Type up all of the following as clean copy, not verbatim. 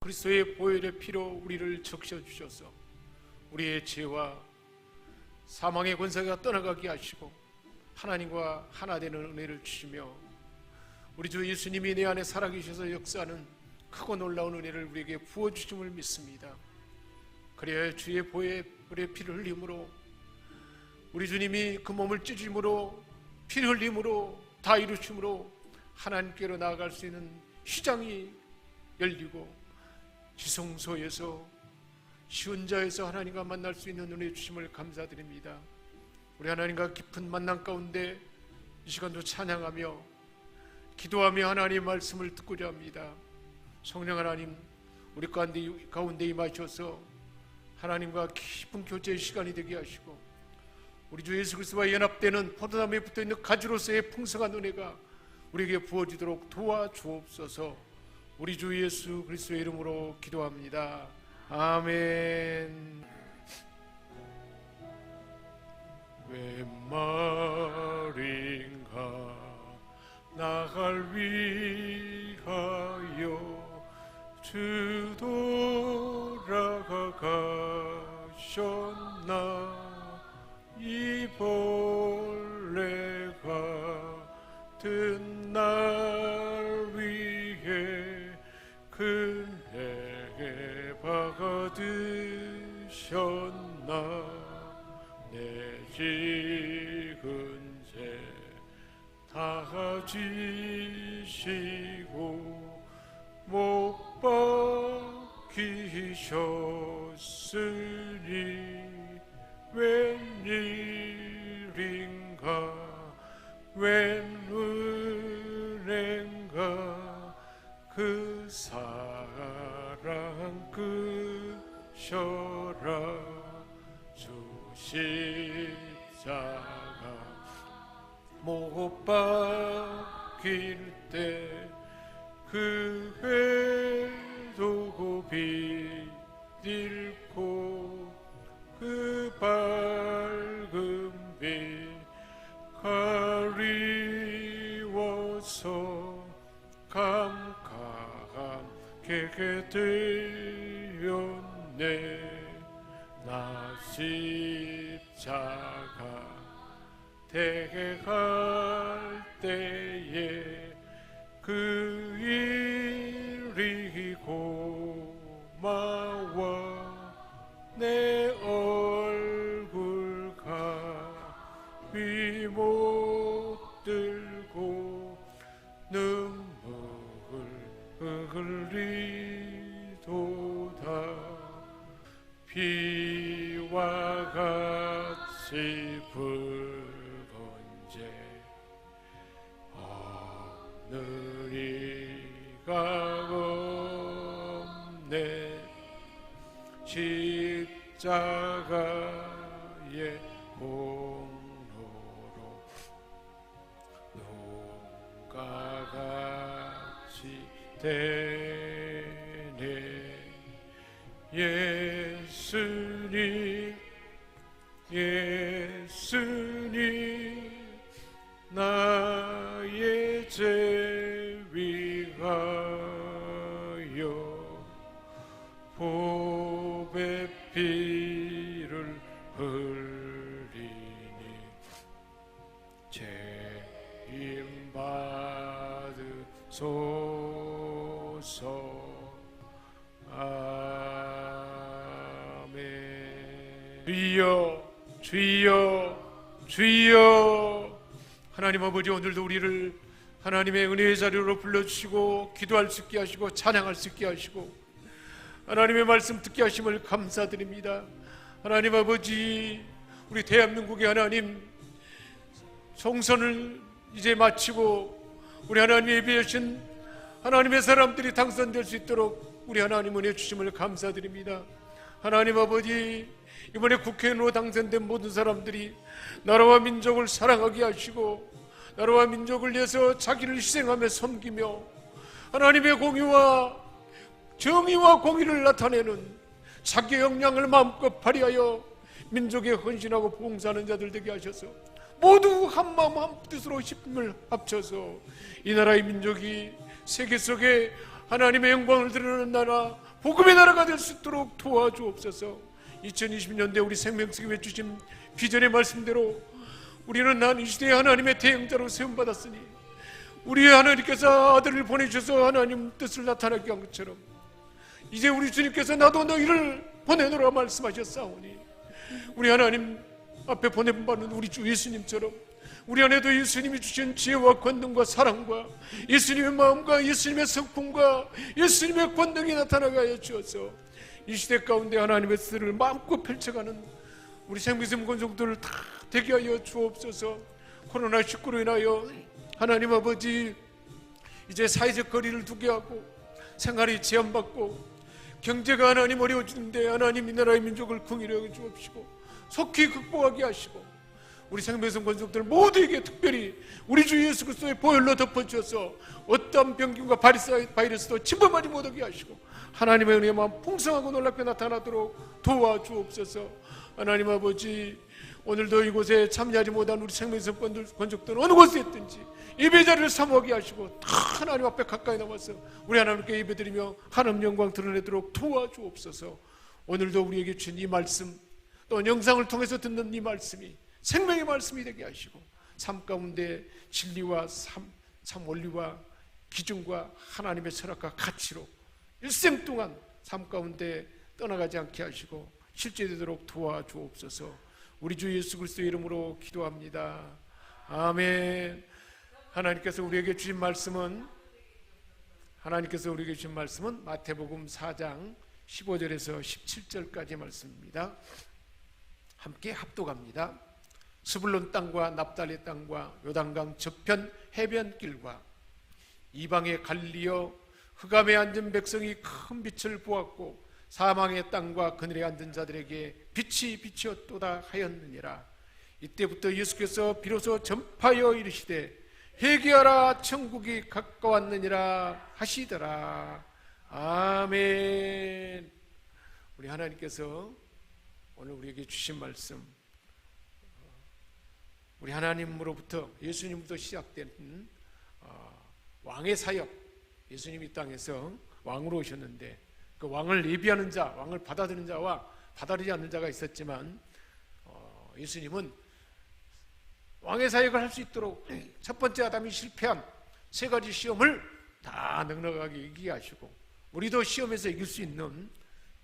그리스도의 보혈의 피로 우리를 적셔주셔서 우리의 죄와 사망의 권세가 떠나가게 하시고 하나님과 하나 되는 은혜를 주시며 우리 주 예수님이 내 안에 살아계셔서 역사하는 크고 놀라운 은혜를 우리에게 부어주심을 믿습니다. 그래야 주의 보혈의 피를 흘림으로 우리 주님이 그 몸을 찢음으로 피를 흘림으로 다 이루심으로 하나님께로 나아갈 수 있는 시장이 열리고 지성소에서 쉬운 자에서 하나님과 만날 수 있는 은혜 주심을 감사드립니다. 우리 하나님과 깊은 만남 가운데 이 시간도 찬양하며 기도하며 하나님의 말씀을 듣고자 합니다. 성령 하나님, 우리 가운데 임하셔서 하나님과 깊은 교제의 시간이 되게 하시고 우리 주 예수 그리스도와 연합되는 포도나무에 붙어있는 가지로서의 풍성한 은혜가 우리에게 부어지도록 도와주옵소서. 우리 주 예수 그리스도의 이름으로 기도합니다. 아멘. 왜 말인가 나갈 위하여 주 돌아가 가셨나. 이 벌레 같은 날 위해 그네게 박아드셨나. 내 지은 죄 다 지시고 못 박히셨으니 웬일인가 웬 은혜인가 그 사랑 끄셔라. 주 십자가 못 박힐 때 그 회도 곱이 잃고 그 밝은 빛 가리워서 감감게 되었네. 나 십자가 대게 갈 때에 그 일이 고마워 내 얼굴 가위 못 들고 눈물 흘리도다. 비와 같이 붉은제 하늘이가 없네. 십자가의 공로로 눈과 같이 되네. 예수님 예수님 나의 죄 위하여 보배 피를 흘리니 죄임 받으소서. 아멘. 주여 주여 주여. 하나님 아버지, 오늘도 우리를 하나님의 은혜의 자리로 불러주시고 기도할 수 있게 하시고 찬양할 수 있게 하시고 하나님의 말씀 듣게 하심을 감사드립니다. 하나님 아버지, 우리 대한민국의 하나님 총선을 이제 마치고 우리 하나님의 예비하신 하나님의 사람들이 당선될 수 있도록 우리 하나님 은혜 주심을 감사드립니다. 하나님 아버지, 이번에 국회의원으로 당선된 모든 사람들이 나라와 민족을 사랑하게 하시고 나라와 민족을 위해서 자기를 희생하며 섬기며 하나님의 공의와 정의와 공의를 나타내는 자기의 역량을 마음껏 발휘하여 민족에 헌신하고 봉사하는 자들 되게 하셔서 모두 한 마음 한 뜻으로 힘을 합쳐서 이 나라의 민족이 세계 속에 하나님의 영광을 드러내는 나라, 복음의 나라가 될 수 있도록 도와주옵소서. 2020년대 우리 생명석에 주신 비전의 말씀대로 우리는 난 이 시대의 하나님의 대행자로 세움받았으니 우리 하나님께서 아들을 보내주셔서 하나님 뜻을 나타나게 한 것처럼 이제 우리 주님께서 나도 너희를 보내노라 말씀하셨사오니 우리 하나님 앞에 보내받는 우리 주 예수님처럼 우리 안에도 예수님이 주신 지혜와 권능과 사랑과 예수님의 마음과 예수님의 성품과 예수님의 권능이 나타나게 하여 주어서 이 시대 가운데 하나님의 뜻을 마음껏 펼쳐가는 우리 생명샘 권속들을 다 되게 하여 주옵소서. 코로나19로 인하여 하나님 아버지 이제 사회적 거리를 두게 하고 생활이 제한받고 경제가 하나님 어려워지는데 하나님 이 나라의 민족을 긍휼히 여겨 주옵시고 속히 극복하게 하시고 우리 생명성 권속들 모두에게 특별히 우리 주 예수 그리스도의 보혈로 덮어주셔서 어떤 병균과 바이러스도 침범하지 못하게 하시고 하나님의 은혜의 마음 풍성하고 놀랍게 나타나도록 도와주옵소서. 하나님 아버지 오늘도 이곳에 참여하지 못한 우리 생명성 권속들 어느 곳에 있든지 예배자리를 사모하게 하시고 다 하나님 앞에 가까이 나와서 우리 하나님께 예배드리며 하나님 영광 드러내도록 도와주옵소서. 오늘도 우리에게 주신 이 말씀 또 영상을 통해서 듣는 이 말씀이 생명의 말씀이 되게 하시고 삶 가운데 진리와 참 원리와 기준과 하나님의 철학과 가치로 일생 동안 삶 가운데 떠나가지 않게 하시고 실제되도록 도와주옵소서. 우리 주 예수 그리스도의 이름으로 기도합니다. 아멘. 하나님께서 우리에게 주신 말씀은 마태복음 4장 15절에서 17절까지 말씀입니다. 함께 합독합니다. 스불론 땅과 납달리 땅과 요단강 저편 해변길과 이방의 갈리어 흑암에 앉은 백성이 큰 빛을 보았고 사망의 땅과 그늘에 앉은 자들에게 빛이 비치었도다 하였느니라. 이때부터 예수께서 비로소 전파하여 이르시되 회개하라 천국이 가까웠느니라 하시더라. 아멘. 우리 하나님께서 오늘 우리에게 주신 말씀 우리 하나님으로부터 예수님부터 시작된 왕의 사역. 예수님이 이 땅에서 왕으로 오셨는데 그 왕을 예비하는 자, 왕을 받아들이는 자와 받아들이지 않는 자가 있었지만 예수님은 왕의 사역을 할 수 있도록 첫 번째 아담이 실패한 세 가지 시험을 다 넉넉하게 이기게 하시고 우리도 시험에서 이길 수 있는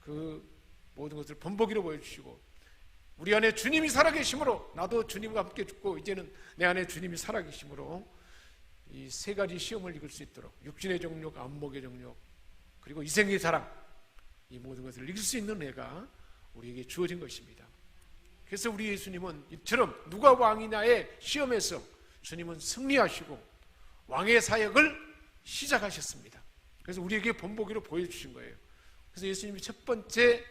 그 모든 것을 본보기로 보여주시고 우리 안에 주님이 살아계심으로 나도 주님과 함께 죽고 이제는 내 안에 주님이 살아계심으로 이 세 가지 시험을 이길 수 있도록 육신의 정욕, 안목의 정욕 그리고 이생의 사랑 이 모든 것을 이길 수 있는 애가 우리에게 주어진 것입니다. 그래서 우리 예수님은 이처럼 누가 왕이냐의 시험에서 주님은 승리하시고 왕의 사역을 시작하셨습니다. 그래서 우리에게 본보기로 보여주신 거예요. 그래서 예수님이 첫 번째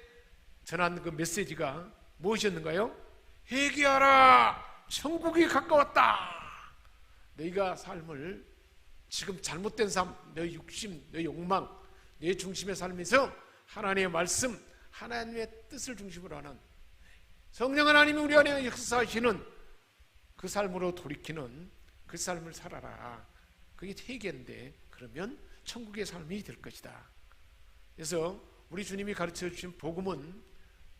전한 그 메시지가 무엇이었는가요? 회개하라 천국이 가까웠다. 너희가 삶을 지금 잘못된 삶, 너희 육심, 너희 욕망, 너희 중심의 삶에서 하나님의 말씀, 하나님의 뜻을 중심으로 하는 성령 하나님이 우리 안에 역사하시는 그 삶으로 돌이키는 그 삶을 살아라. 그게 회개인데 그러면 천국의 삶이 될 것이다. 그래서 우리 주님이 가르쳐 주신 복음은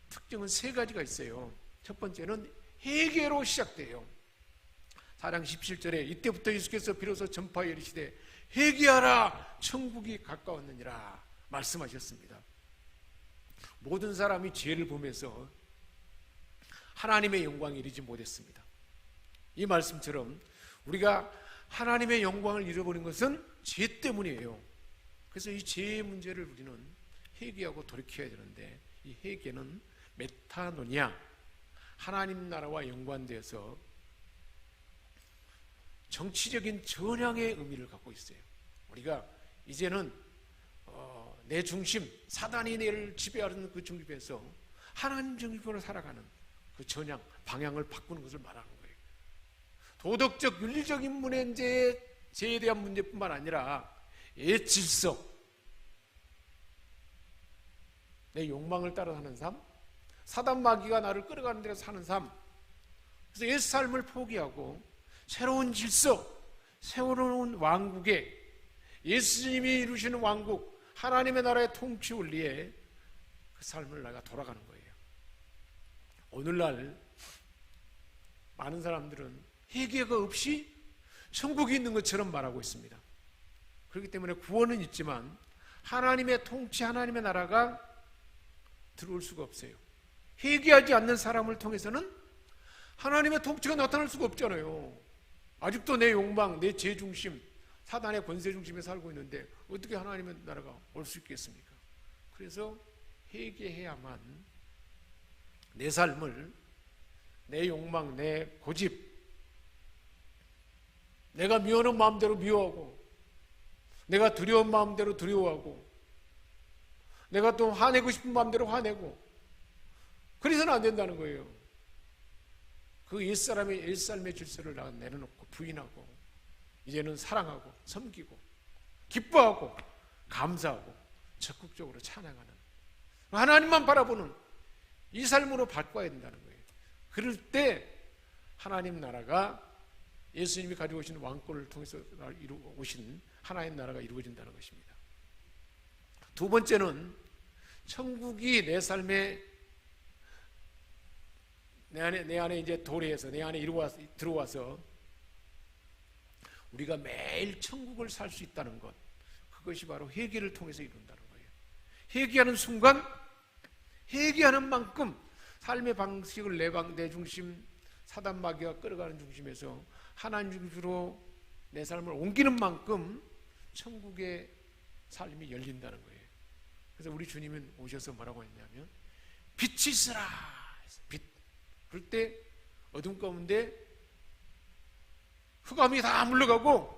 특징은 세 가지가 있어요. 첫 번째는 회개로 시작돼요. 4장 17절에 이때부터 예수께서 비로소 전파하여 이르시되 회개하라 천국이 가까웠느니라 말씀하셨습니다. 모든 사람이 죄를 보면서 하나님의 영광에 이르지 못했습니다. 이 말씀처럼 우리가 하나님의 영광을 잃어버린 것은 죄 때문이에요. 그래서 이 죄의 문제를 우리는 회개하고 돌이켜야 되는데 이 회개는 메타노니아 하나님 나라와 연관되어서 정치적인 전향의 의미를 갖고 있어요. 우리가 이제는 내 중심, 사단이 내를 지배하는 그 중심에서 하나님 중심으로 살아가는 그 전향, 방향을 바꾸는 것을 말하는 거예요. 도덕적, 윤리적인 문제에 대한 문제뿐만 아니라 질서, 내 욕망을 따라 사는 삶, 사단 마귀가 나를 끌어가는 데서 사는 삶. 그래서 옛 삶을 포기하고 새로운 질서, 새로운 왕국에 예수님이 이루시는 왕국, 하나님의 나라의 통치 원리에 그 삶을 내가 돌아가는 거예요. 오늘날 많은 사람들은 회개가 없이 천국이 있는 것처럼 말하고 있습니다. 그렇기 때문에 구원은 있지만 하나님의 통치, 하나님의 나라가 들어올 수가 없어요. 회개하지 않는 사람을 통해서는 하나님의 통치가 나타날 수가 없잖아요. 아직도 내 욕망, 내 죄중심, 사단의 권세 중심에 살고 있는데 어떻게 하나님의 나라가 올 수 있겠습니까? 그래서 회개해야만 내 삶을, 내 욕망, 내 고집, 내가 미워하는 마음대로 미워하고, 내가 두려운 마음대로 두려워하고, 내가 또 화내고 싶은 마음대로 화내고, 그래서는 안 된다는 거예요. 그 옛사람의 질서를 내려놓고 부인하고, 이제는 사랑하고 섬기고 기뻐하고 감사하고 적극적으로 찬양하는, 하나님만 바라보는 이 삶으로 바꿔야 된다는 거예요. 그럴 때 하나님 나라가, 예수님이 가지고 오신 왕권을 통해서 오신 하나님 나라가 이루어진다는 것입니다. 두 번째는 천국이 내 삶에, 내 안에 이제 도래해서 내 안에 들어와서 우리가 매일 천국을 살 수 있다는 것, 그것이 바로 회개를 통해서 이룬다는 거예요. 회개하는 순간, 회개하는 만큼 삶의 방식을 내 중심, 사단 마귀가 끌어가는 중심에서 하나님 중심으로 내 삶을 옮기는 만큼 천국의 삶이 열린다는 거예요. 그래서 우리 주님은 오셔서 뭐라고 했냐면 빛이 있으라, 빛. 그럴 때 어둠 가운데 흑암이 다 물러가고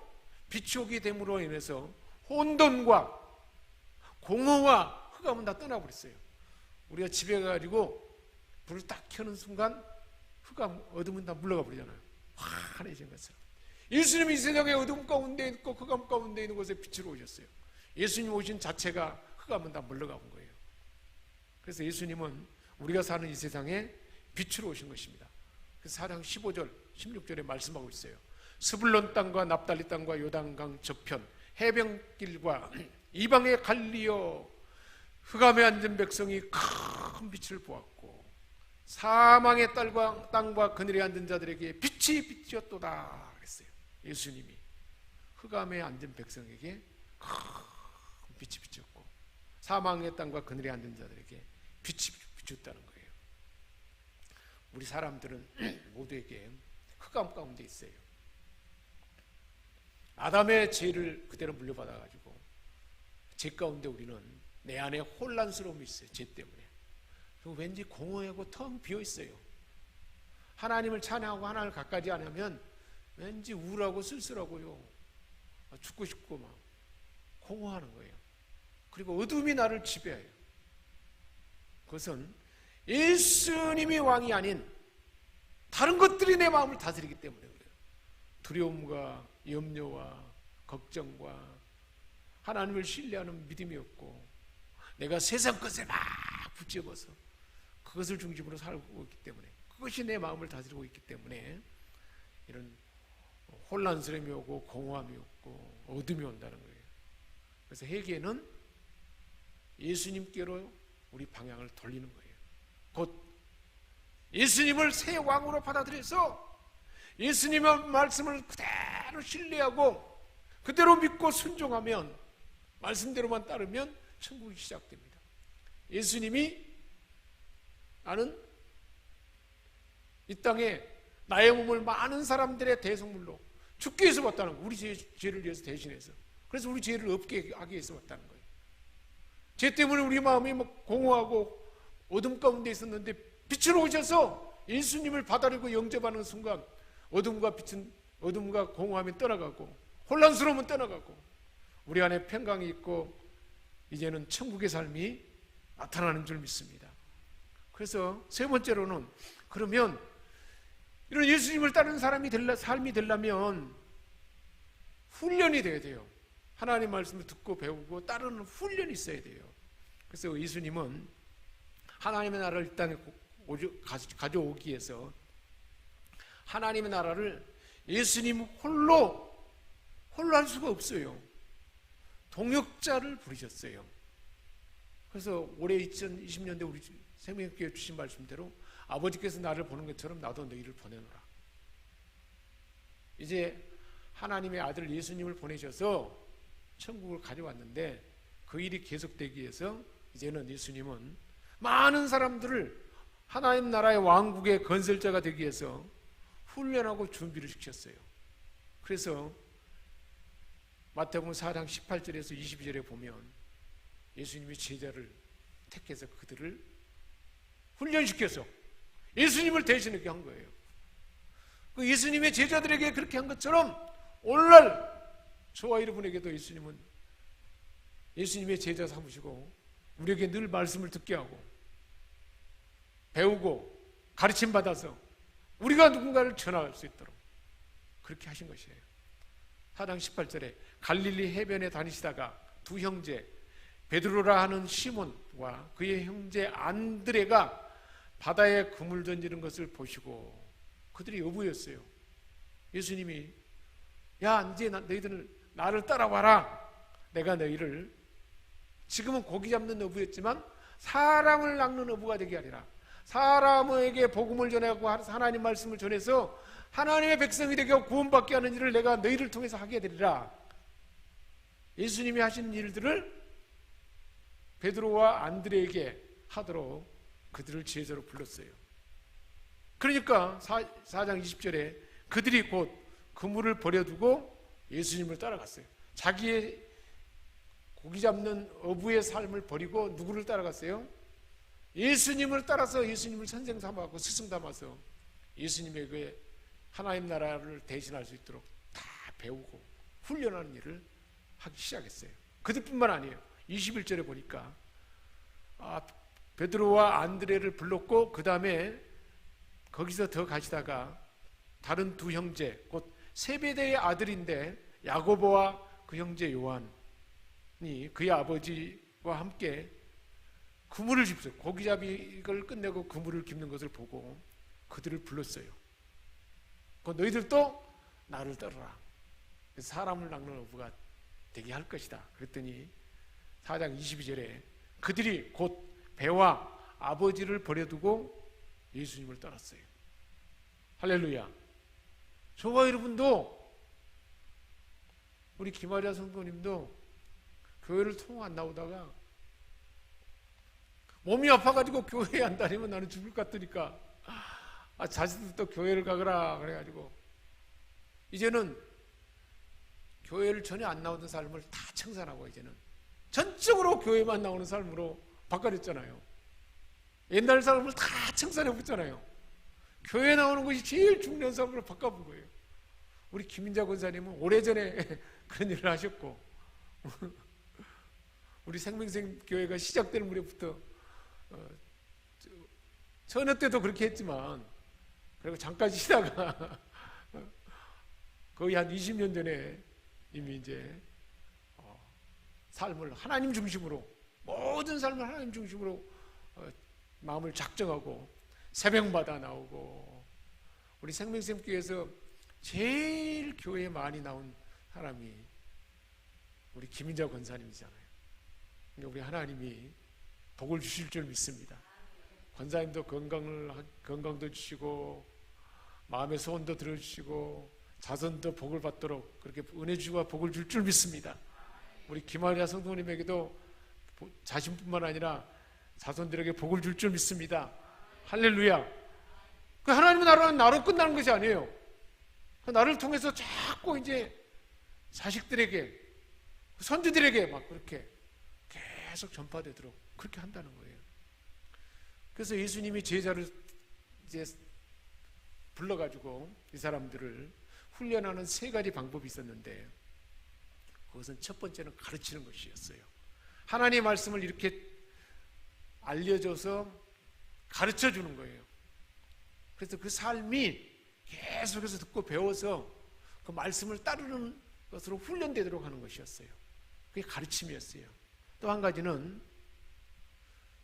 빛이 오게 됨으로 인해서 혼돈과 공허와 흑암은 다 떠나버렸어요. 우리가 집에 가가지고 불을 딱 켜는 순간 흑암, 어둠은 다 물러가 버리잖아요. 환해진 것처럼. 예수님이 이 세상에 어둠 가운데 있고 흑암 가운데 있는 곳에 빛으로 오셨어요. 예수님 오신 자체가 흑암은 다 물러가 본 거예요. 그래서 예수님은 우리가 사는 이 세상에 빛으로 오신 것입니다. 그래서 4장 15절, 16절에 말씀하고 있어요. 스불론 땅과 납달리 땅과 요단강 저편, 해변길과 이방의 갈리어 흑암에 앉은 백성이 큰 빛을 보았고 사망의 땅과 그늘에 앉은 자들에게 빛이 비치었도다 그랬어요. 예수님이 흑암에 앉은 백성에게 큰 빛이 비쳤고 사망의 땅과 그늘에 앉은 자들에게 빛이 비쳤다는 거예요. 우리 사람들은 모두에게 흑암 가운데 있어요. 아담의 죄를 그대로 물려받아가지고 죄 가운데 우리는 내 안에 혼란스러움이 있어요. 죄 때문에. 그리고 왠지 공허하고 텅 비어있어요. 하나님을 찬양하고 하나님을 가까이 안 하면 왠지 우울하고 쓸쓸하고요. 죽고 싶고 막 공허하는 거예요. 그리고 어둠이 나를 지배해요. 그것은 예수님이 왕이 아닌 다른 것들이 내 마음을 다스리기 때문에 그래요. 두려움과 염려와 걱정과 하나님을 신뢰하는 믿음이 없고 내가 세상 것에 막 붙잡아서 그것을 중심으로 살고 있기 때문에 그것이 내 마음을 다스리고 있기 때문에 이런 혼란스러움이 오고 공허함이 오고 어둠이 온다는 거예요. 그래서 회개는 예수님께로 우리 방향을 돌리는 거예요. 곧 예수님을 새 왕으로 받아들여서 예수님의 말씀을 그대로 신뢰하고 그대로 믿고 순종하면 말씀대로만 따르면 천국이 시작됩니다. 예수님이 나는 이 땅에 나의 몸을 많은 사람들의 대속물로 죽기 위해서 왔다는 거예요. 우리 죄를 위해서 대신해서. 그래서 우리 죄를 없게 하기 위해서 왔다는 거예요. 죄 때문에 우리 마음이 막 공허하고 어둠 가운데 있었는데 빛으로 오셔서 예수님을 받아들이고 영접하는 순간 어둠과 공허함이 떠나가고 혼란스러움은 떠나가고 우리 안에 평강이 있고 이제는 천국의 삶이 나타나는 줄 믿습니다. 그래서 세 번째로는 그러면 이런 예수님을 따르는 삶이 되려면 훈련이 돼야 돼요. 하나님 말씀을 듣고 배우고 따르는 훈련이 있어야 돼요. 그래서 예수님은 하나님의 나라를 이 땅에 가져오기 위해서 하나님의 나라를 예수님 홀로 할 수가 없어요. 동역자를 부르셨어요. 그래서 올해 2020년대 우리 생명교회 주신 말씀대로 아버지께서 나를 보는 것처럼 나도 너희를 보내노라. 이제 하나님의 아들 예수님을 보내셔서 천국을 가져왔는데 그 일이 계속되기 위해서 이제는 예수님은 많은 사람들을 하나님 나라의 왕국의 건설자가 되기 위해서 훈련하고 준비를 시켰어요. 그래서 마태복음 4장 18절에서 22절에 보면 예수님이 제자를 택해서 그들을 훈련시켜서 예수님을 대신하게 한 거예요. 그 예수님의 제자들에게 그렇게 한 것처럼 오늘날 저와 여러분에게도 예수님은 예수님의 제자 삼으시고 우리에게 늘 말씀을 듣게 하고 배우고 가르침 받아서 우리가 누군가를 전할 수 있도록 그렇게 하신 것이에요. 4장 18절에 갈릴리 해변에 다니시다가 두 형제 베드로라 하는 시몬과 그의 형제 안드레가 바다에 그물 던지는 것을 보시고 그들이 어부였어요. 예수님이 야 이제 너희들 나를 따라와라. 내가 너희를 지금은 고기 잡는 어부였지만 사람을 낚는 어부가 되게 하리라. 사람에게 복음을 전하고 하나님 말씀을 전해서 하나님의 백성이 되게 하고 구원받게 하는 일을 내가 너희를 통해서 하게 되리라. 예수님이 하신 일들을 베드로와 안드레에게 하도록 그들을 제자로 불렀어요. 그러니까 4장 20절에 그들이 곧 그물을 버려두고 예수님을 따라갔어요. 자기의 고기 잡는 어부의 삶을 버리고 누구를 따라갔어요? 예수님을 따라서 예수님을 선생 삼아서 스승 삼아서 예수님의 그 하나님 나라를 대신할 수 있도록 다 배우고 훈련하는 일을 하기 시작했어요. 그들뿐만 아니에요. 21절에 보니까 베드로와 안드레를 불렀고 그 다음에 거기서 더 가시다가 다른 두 형제 곧 세베대의 아들인데 야고보와 그 형제 요한이 그의 아버지와 함께 그물을 짚어요. 고기잡이를 끝내고 그물을 깁는 것을 보고 그들을 불렀어요. 너희들도 나를 따르라. 사람을 낚는 어부가 되게 할 것이다. 그랬더니 4장 22절에 그들이 곧 배와 아버지를 버려두고 예수님을 따랐어요. 할렐루야. 저와 여러분도 우리 김아리아 성도님도 교회를 통 안 나오다가 몸이 아파가지고 교회에 안 다니면 나는 죽을 것 같으니까 자식들도 교회를 가거라 그래가지고 이제는 교회를 전혀 안 나오던 삶을 다 청산하고 이제는 전적으로 교회만 나오는 삶으로 바꿔렸잖아요. 옛날 삶을 다 청산해 붙잖아요. 교회 나오는 것이 제일 중요한 삶으로 바꿔본 거예요. 우리 김인자 권사님은 오래전에 그런 일을 하셨고 우리 생명생교회가 시작될 무렵부터 전혀 때도 그렇게 했지만 그리고 잠깐 쉬다가 거의 한 20년 전에 이미 이제 삶을 하나님 중심으로 모든 삶을 하나님 중심으로 마음을 작정하고 새벽마다 나오고 우리 생명샘교회에서 제일 교회에 많이 나온 사람이 우리 김인자 권사님이잖아요. 우리 하나님이 복을 주실 줄 믿습니다. 권사님도 건강도 주시고 마음의 소원도 들어주시고 자손도 복을 받도록 그렇게 은혜 주시고 복을 줄 줄 믿습니다. 우리 김아리아 성도님에게도 자신뿐만 아니라 자손들에게 복을 줄 줄 믿습니다. 할렐루야. 그 하나님의 나라는 나로 끝나는 것이 아니에요. 나를 통해서 자꾸 이제 자식들에게 선주들에게 막 그렇게 계속 전파되도록 그렇게 한다는 거예요. 그래서 예수님이 제자를 이제 불러가지고 이 사람들을 훈련하는 세 가지 방법이 있었는데 그것은 첫 번째는 가르치는 것이었어요. 하나님의 말씀을 이렇게 알려줘서 가르쳐 주는 거예요. 그래서 그 삶이 계속해서 듣고 배워서 그 말씀을 따르는 것으로 훈련되도록 하는 것이었어요. 그게 가르침이었어요. 또 한 가지는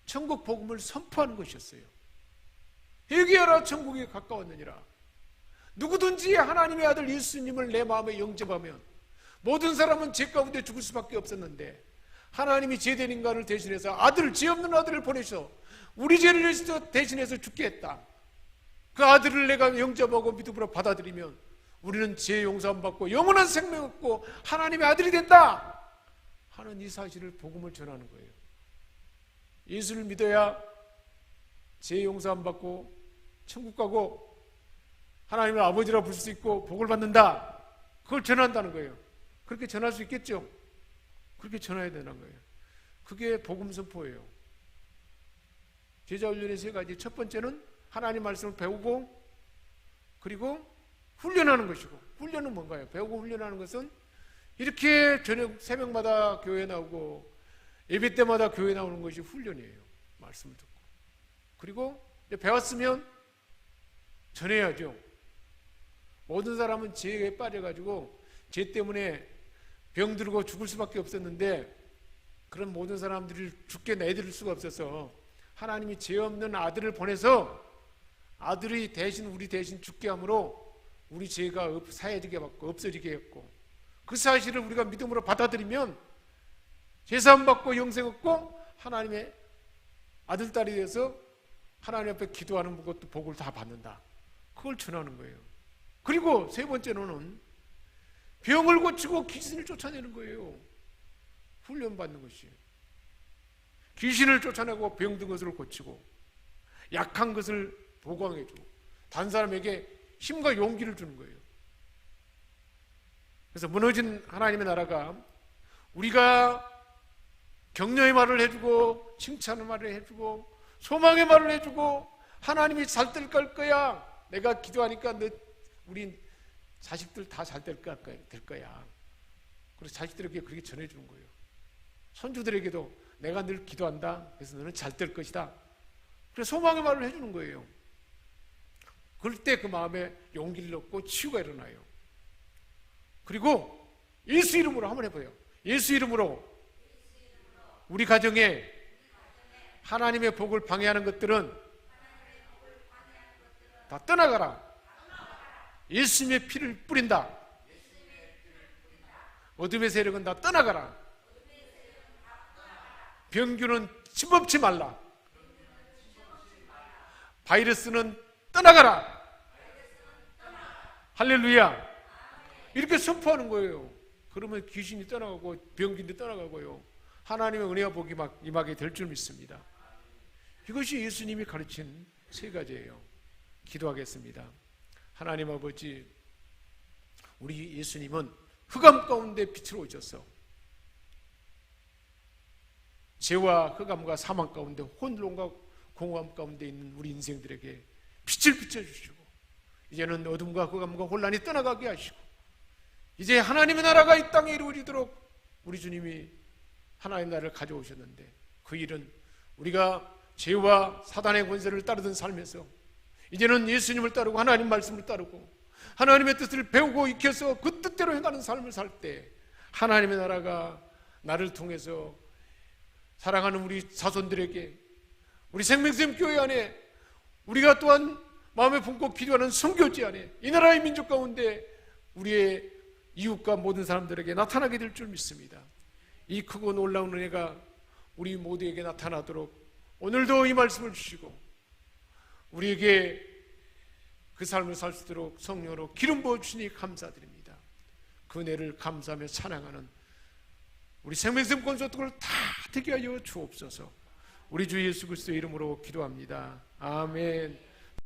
천국 복음을 선포하는 것이었어요. 회개하라 천국이 가까웠느니라. 누구든지 하나님의 아들 예수님을 내 마음에 영접하면 모든 사람은 죄 가운데 죽을 수밖에 없었는데 하나님이 죄된 인간을 대신해서 아들, 죄 없는 아들을 보내셔 우리 죄를 대신해서 죽게 했다. 그 아들을 내가 영접하고 믿음으로 받아들이면 우리는 죄 용서함 받고 영원한 생명 얻고 하나님의 아들이 된다 하는 이 사실을 복음을 전하는 거예요. 예수를 믿어야 죄 용서함 받고 천국 가고 하나님을 아버지라 부를 수 있고 복을 받는다. 그걸 전한다는 거예요. 그렇게 전할 수 있겠죠? 그렇게 전해야 되는 거예요. 그게 복음 선포예요. 제자 훈련의 세 가지. 첫 번째는 하나님 말씀을 배우고 그리고 훈련하는 것이고, 훈련은 뭔가요? 배우고 훈련하는 것은 이렇게 저녁 새벽마다 교회 나오고 예배 때마다 교회 나오는 것이 훈련이에요. 말씀을 듣고. 그리고 배웠으면 전해야죠. 모든 사람은 죄에 빠져가지고 죄 때문에 병들고 죽을 수밖에 없었는데 그런 모든 사람들을 죽게 내드릴 수가 없어서 하나님이 죄 없는 아들을 보내서 아들이 대신 우리 대신 죽게 함으로 우리 죄가 사해지게 받고 없어지게 했고 그 사실을 우리가 믿음으로 받아들이면 제사함 받고 영생 얻고 하나님의 아들, 딸이 돼서 하나님 앞에 기도하는 것도 복을 다 받는다. 그걸 전하는 거예요. 그리고 세 번째로는 병을 고치고 귀신을 쫓아내는 거예요. 훈련받는 것이. 귀신을 쫓아내고 병든 것을 고치고 약한 것을 보강해주고 다른 사람에게 힘과 용기를 주는 거예요. 그래서 무너진 하나님의 나라가 우리가 격려의 말을 해주고 칭찬의 말을 해주고 소망의 말을 해주고 하나님이 잘 될 거야. 내가 기도하니까 우리 자식들 다 잘 될 거야. 그래서 자식들에게 그렇게 전해주는 거예요. 손주들에게도 내가 늘 기도한다. 그래서 너는 잘 될 것이다. 그래서 소망의 말을 해주는 거예요. 그럴 때 그 마음에 용기를 얻고 치유가 일어나요. 그리고 예수 이름으로 한번 해봐요. 예수 이름으로 우리 가정에 하나님의 복을 방해하는 것들은 다 떠나가라. 예수님의 피를 뿌린다. 어둠의 세력은 다 떠나가라. 병균은 침범치 말라. 바이러스는 떠나가라. 할렐루야. 이렇게 선포하는 거예요. 그러면 귀신이 떠나가고 병균이 떠나가고요. 하나님의 은혜와 복이 막 임하게 될 줄 믿습니다. 이것이 예수님이 가르친 세 가지예요. 기도하겠습니다. 하나님 아버지, 우리 예수님은 흑암 가운데 빛으로 오셔서 죄와 흑암과 사망 가운데 혼돈과 공허함 가운데 있는 우리 인생들에게 빛을 비춰주시고 이제는 어둠과 흑암과 혼란이 떠나가게 하시고 이제 하나님의 나라가 이 땅에 이루어지도록 우리 주님이 하나님의 나라를 가져오셨는데 그 일은 우리가 죄와 사단의 권세를 따르던 삶에서 이제는 예수님을 따르고 하나님 말씀을 따르고 하나님의 뜻을 배우고 익혀서 그 뜻대로 행하는 삶을 살 때 하나님의 나라가 나를 통해서 사랑하는 우리 자손들에게 우리 생명샘 교회 안에 우리가 또한 마음에 품고 기도하는 선교지 안에 이 나라의 민족 가운데 우리의 이웃과 모든 사람들에게 나타나게 될 줄 믿습니다. 이 크고 놀라운 은혜가 우리 모두에게 나타나도록 오늘도 이 말씀을 주시고 우리에게 그 삶을 살 수 있도록 성령으로 기름 부어주시니 감사드립니다. 그 은혜를 감사하며 찬양하는 우리 생명샘 권속들을 다 되게 하여 주옵소서. 우리 주 예수 그리스도의 이름으로 기도합니다. 아멘.